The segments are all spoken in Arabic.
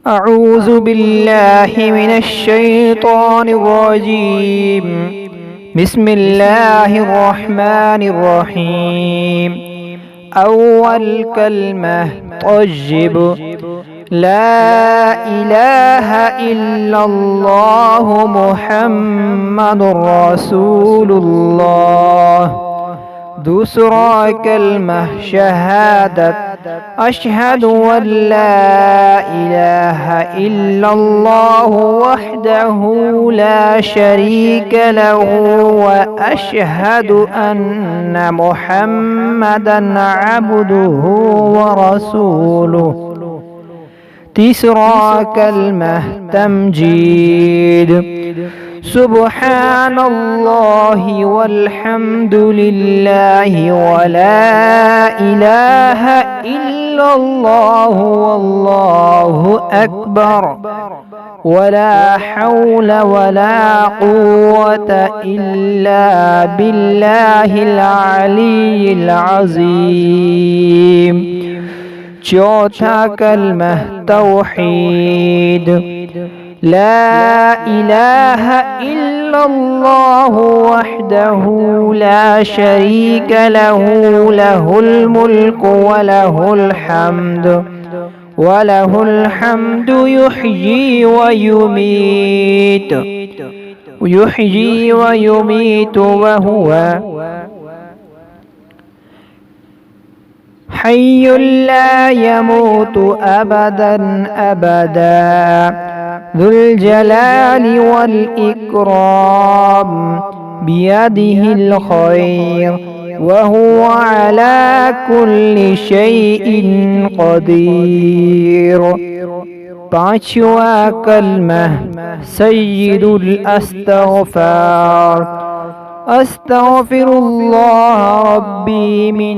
أعوذ بالله من الشيطان الرجيم. بسم الله الرحمن الرحيم. أول كلمة طجب. لا إله إلا الله محمد رسول الله. دوسرا كلمة شهادة أشهد أن لا إله إلا الله وحده لا شريك له وأشهد أن محمدا عبده ورسوله. تسرا كلمة تمجيد. سبحان الله والحمد لله ولا إله إلا الله والله أكبر ولا حول ولا قوة إلا بالله العلي العظيم. چوتھا کلمہ توحید. لا إله إلا الله وحده لا شريك له له الملك وله الحمد يحيي ويميت وهو حي لا يموت أبدا ذو الجلال والإكرام بيده الخير وهو على كل شيء قدير. پانچواں کلمہ سید الاستغفار. أستغفر الله ربي من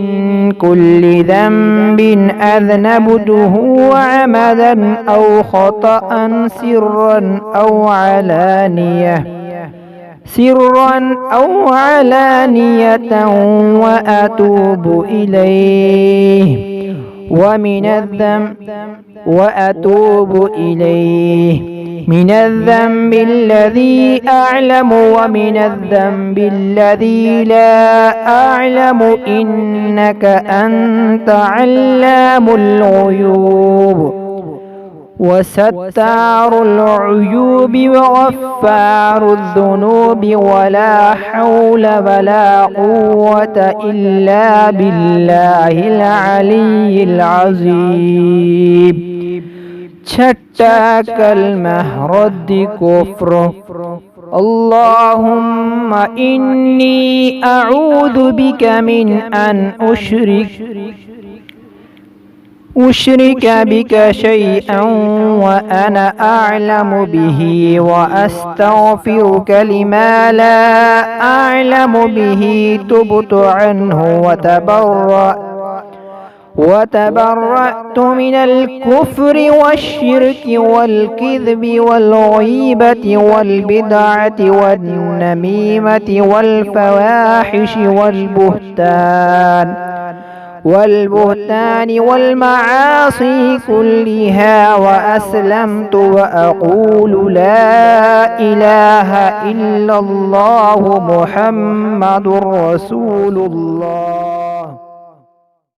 كل ذنب أذنبته عمدا أو خطأ سرا أو علانية وأتوب إليه من الذنب الذي أعلم ومن الذنب الذي لا أعلم إنك أنت علام الغيوب وستار العيوب وغفار الذنوب ولا حول ولا قوة إلا بالله العلي العظيم. چھٹا کلمہ رد کفر. اللهم إني أعوذ بك من أن أشرك بك شيئا وأنا أعلم به وأستغفرك لما لا أعلم به. تبت عنه وتبرأت من الكفر والشرك والكذب والغيبة والبدعة والنميمة والفواحش والبهتان والمعاصي كلها. وأسلمت وأقول لا إله إلا الله محمد رسول الله.